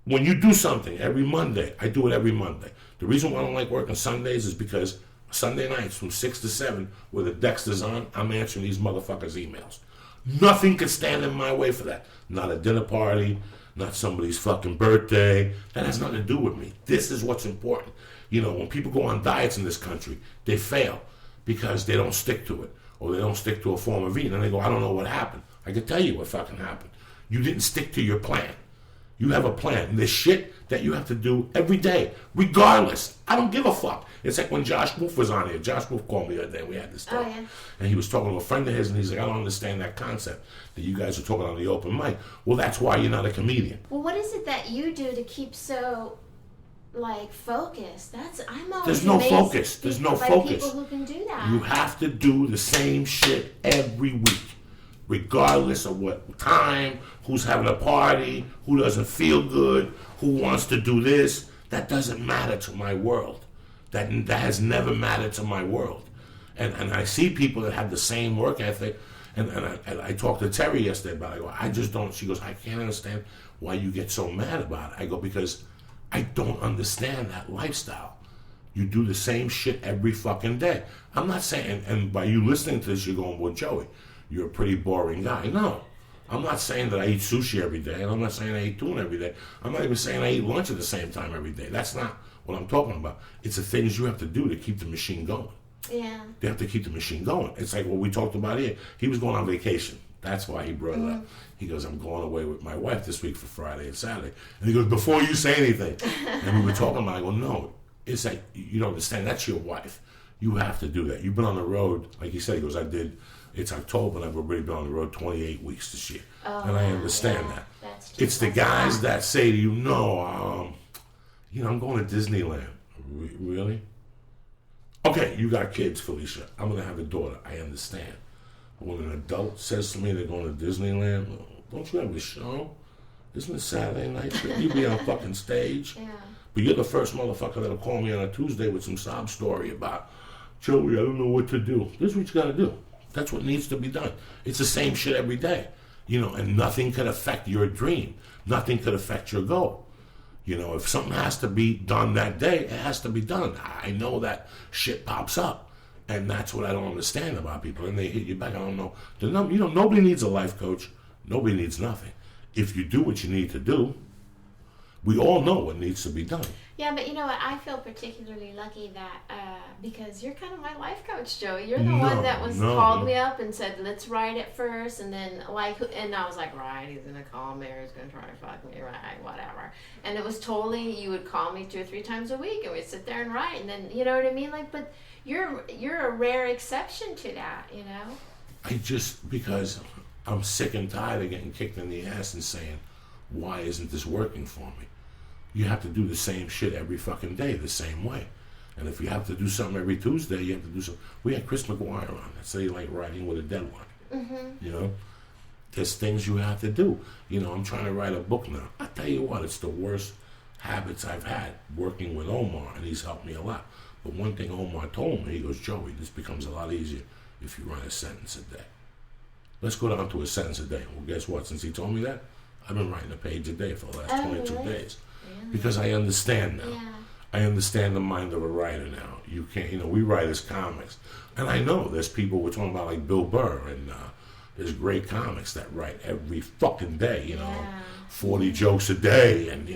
When you do something every Monday, I do it every Monday. The reason why I don't like working Sundays is because Sunday nights from 6 to 7, where the Dexter's on, I'm answering these motherfuckers' emails. Nothing could stand in my way for that. Not a dinner party, not somebody's fucking birthday. That has nothing to do with me. This is what's important. You know, when people go on diets in this country, they fail because they don't stick to it, or they don't stick to a form of eating. And they go, I don't know what happened. I can tell you what fucking happened. You didn't stick to your plan. You have a plan. And there's shit that you have to do every day, regardless. I don't give a fuck. It's like when Josh Wolf was on here. Josh Wolf called me the other day. We had this talk. Oh, yeah. And he was talking to a friend of his, and he's like, I don't understand that concept that you guys are talking on the open mic. Well, that's why you're not a comedian. Well, what is it that you do to keep so like focus. I'm always There's no amazed focus. There's no by focus. people who can do that. You have to do the same shit every week, regardless of what time, who's having a party, who doesn't feel good, who wants to do this. That doesn't matter to my world. That has never mattered to my world. And I see people that have the same work ethic. And I talked to Terry yesterday about it. I go, I just don't. She goes, I can't understand why you get so mad about it. I go, because I don't understand that lifestyle. You do the same shit every fucking day. I'm not saying, and by you listening to this, you're going, well, Joey, you're a pretty boring guy. No. I'm not saying that I eat sushi every day, and I'm not saying I eat tuna every day. I'm not even saying I eat lunch at the same time every day. That's not what I'm talking about. It's the things you have to do to keep the machine going. Yeah. They have to keep the machine going. It's like what we talked about here. He was going on vacation. That's why he brought it up. He goes, I'm going away with my wife this week for Friday and Saturday. And he goes, before you say anything. And we were talking about it. I go, no, it's like, you don't understand. That's your wife. You have to do that. You've been on the road, like he said, he goes, it's October, and I've already been on the road 28 weeks this year. Oh, and I understand yeah, that. It's the guys that say to you, no, I'm going to Disneyland. Really? Okay, you got kids, Felicia. I'm going to have a daughter. I understand. But when an adult says to me they're going to Disneyland, don't you have a show? Isn't it Saturday night? Should you be on fucking stage? Yeah. But you're the first motherfucker that'll call me on a Tuesday with some sob story about, Joey, I don't know what to do. This is what you got to do. That's what needs to be done. It's the same shit every day. And nothing could affect your dream. Nothing could affect your goal. If something has to be done that day, it has to be done. I know that shit pops up. And that's what I don't understand about people. And they hit you back. I don't know. Nobody needs a life coach. Nobody needs nothing. If you do what you need to do, we all know what needs to be done. Yeah, but you know what? I feel particularly lucky that because you're kind of my life coach, Joey. You're the one that called me up and said, "Let's write it first," and then and I was like, "Right, he's gonna call me, or he's gonna try to fuck me, right, whatever." And it was totally, you would call me 2 or 3 times a week, and we'd sit there and write, and then you know what I mean, but you're a rare exception to that, Because I'm sick and tired of getting kicked in the ass and saying, "Why isn't this working for me?" You have to do the same shit every fucking day, the same way. And if you have to do something every Tuesday, you have to do something. We had Chris McGuire on. That's say like riding with a dead one. Mm-hmm. There's things you have to do. I'm trying to write a book now. I tell you what, it's the worst habits I've had working with Omar, and he's helped me a lot. But one thing Omar told me, he goes, Joey, this becomes a lot easier if you write a sentence a day. Let's go down to a sentence a day. Well, guess what? Since he told me that, I've been writing a page a day for the last 22 days. Really? Because I understand now. Yeah. I understand the mind of a writer now. You can't, we write as comics. And I know there's people, we're talking about like Bill Burr, and there's great comics that write every fucking day, 40 jokes a day, and,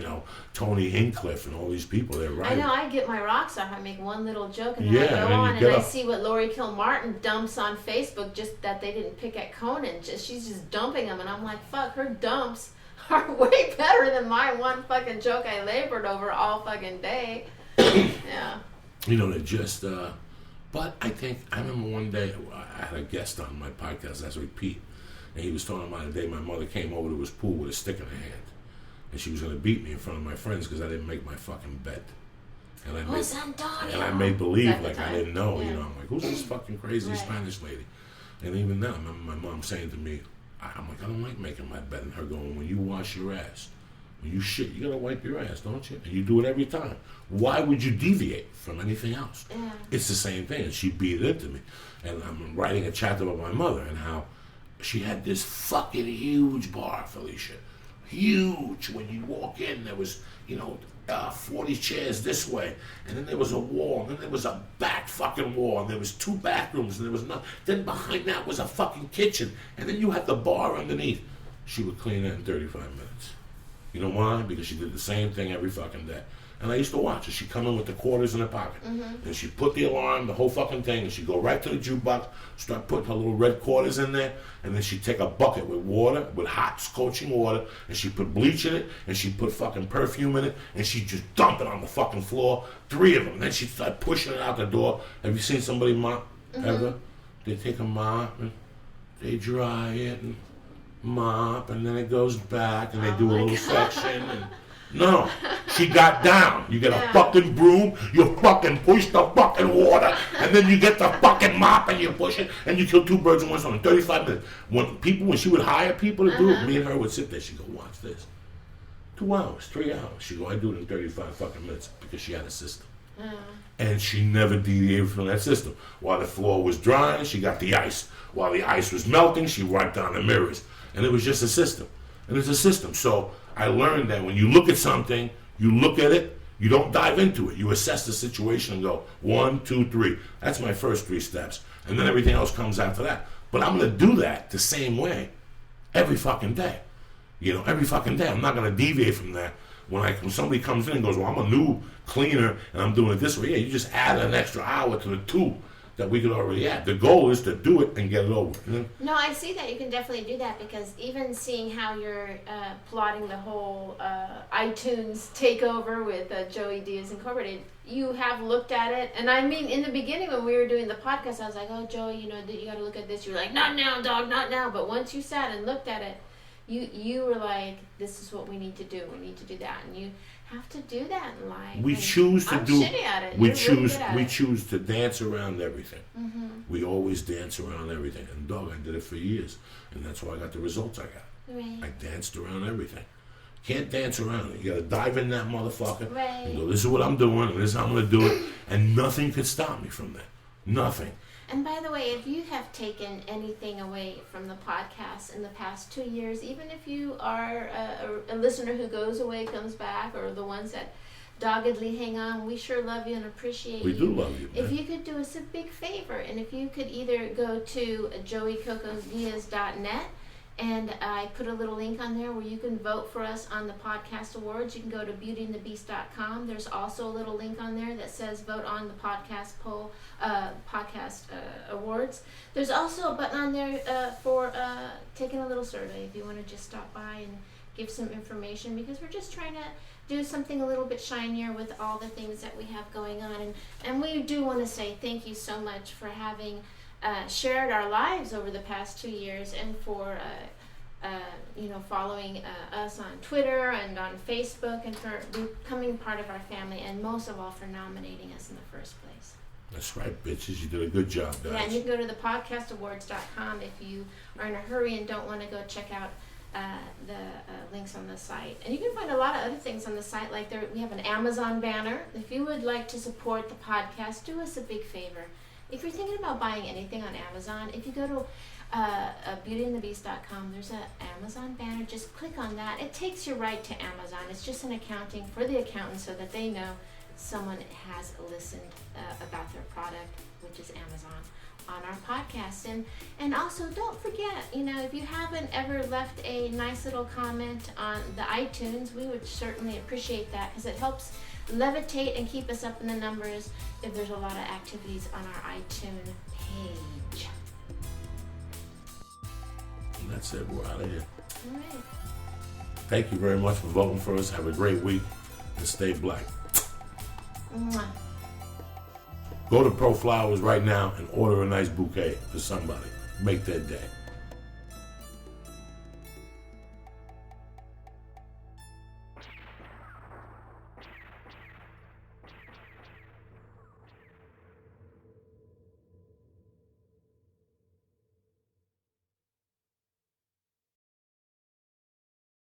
Tony Hinchcliffe and all these people, they're writing. I know, I get my rocks off. I make one little joke, and then I go on, and I see what Lori Kilmartin dumps on Facebook, just that they didn't pick at Conan. She's just dumping them, and I'm like, fuck, her dumps are way better than my one fucking joke I labored over all fucking day. Yeah. They're just, but I remember one day I had a guest on my podcast, that's with Pete, and he was talking about a day my mother came over to his pool with a stick in her hand, and she was going to beat me in front of my friends because I didn't make my fucking bed. And I made believe like I didn't know, I'm like, who's this fucking crazy Spanish lady? And even now, I remember my mom saying to me, I'm like, I don't like making my bed. And her going, when you wash your ass, when you shit, you gotta wipe your ass, don't you? And you do it every time. Why would you deviate from anything else? Yeah. It's the same thing. And she beat it into me. And I'm writing a chapter about my mother and how she had this fucking huge bar, Felicia. Huge. When you walk in, there was, 40 chairs this way, and then there was a wall, and then there was a back fucking wall, and there was 2 bathrooms, and there was nothing. Then behind that was a fucking kitchen, and then you had the bar underneath. She would clean that in 35 minutes. You know why? Because she did the same thing every fucking day. And I used to watch her. She'd come in with the quarters in her pocket. Mm-hmm. And she'd put the alarm, the whole fucking thing, and she'd go right to the jukebox, start putting her little red quarters in there, and then she'd take a bucket with water, with hot scorching water, and she'd put bleach in it, and she'd put fucking perfume in it, and she'd just dump it on the fucking floor, 3 of them. And then she'd start pushing it out the door. Have you seen somebody mop ever? They take a mop, and they dry it, and mop, and then it goes back, and they do a little section, No. She got down. You get a fucking broom, you fucking push the fucking water, and then you get the fucking mop and you push it, and you kill two birds with one stone in 35 minutes. When she would hire people to do it, me and her would sit there. She'd go, watch this. 2 hours, 3 hours. She'd go, I do it in 35 fucking minutes because she had a system. And she never deviated from that system. While the floor was drying, she got the ice. While the ice was melting, she wiped down the mirrors. And it was just a system. And it's a system. So I learned that when you look at something, you look at it, you don't dive into it. You assess the situation and go, 1, 2, 3. That's my first 3 steps. And then everything else comes after that. But I'm going to do that the same way every fucking day. Every fucking day. I'm not going to deviate from that. When somebody comes in and goes, well, I'm a new cleaner and I'm doing it this way. Yeah, you just add an extra hour to the 2 that we could already add. The goal is to do it and get it over. No, I see that. You can definitely do that because even seeing how you're plotting the whole iTunes takeover with Joey Diaz Incorporated, you have looked at it. And I mean, in the beginning when we were doing the podcast, I was like, oh, Joey, you got to look at this. You were like, not now, dog, not now. But once you sat and looked at it, you were like, this is what we need to do. We need to do that. And you have to do that in life. We choose to I'm do. Shitty at it. We choose to dance around everything. Mm-hmm. We always dance around everything. And dog, I did it for years, and that's why I got the results I got. Right. I danced around everything. Can't dance around it. You got to dive in that motherfucker Right. and go, this is what I'm doing, and this is how I'm going to do it, and nothing could stop me from that. Nothing. And by the way, if you have taken anything away from the podcast in the past 2 years, even if you are a listener who goes away, comes back, or the ones that doggedly hang on, we sure love you and appreciate you. We do love you, man. If you could do us a big favor, and if you could either go to joeycocosdiaz.net, and I put a little link on there where you can vote for us on the podcast awards. You can go to beautyandthebeast.com. There's also a little link on there that says vote on the podcast poll, awards. There's also a button on there for taking a little survey if you want to just stop by and give some information, because we're just trying to do something a little bit shinier with all the things that we have going on. And we do want to say thank you so much for having shared our lives over the past 2 years, and for following us on Twitter and on Facebook, and for becoming part of our family, and most of all for nominating us in the first place. That's right, bitches. You did a good job, guys. Yeah, and you can go to the podcastawards.com if you are in a hurry and don't want to go check out the links on the site. And you can find a lot of other things on the site, like we have an Amazon banner. If you would like to support the podcast, do us a big favor. If you're thinking about buying anything on Amazon, if you go to beautyandthebeast.com, there's an Amazon banner. Just click on that. It takes you right to Amazon. It's just an accounting for the accountant so that they know someone has listened about their product, which is Amazon, on our podcast. And also, don't forget, if you haven't ever left a nice little comment on the iTunes, we would certainly appreciate that, because it helps levitate and keep us up in the numbers if there's a lot of activities on our iTunes page. And that's it. We're out of here. All right. Thank you very much for voting for us. Have a great week and stay black. Mwah. Go to Pro Flowers right now and order a nice bouquet for somebody. Make their day.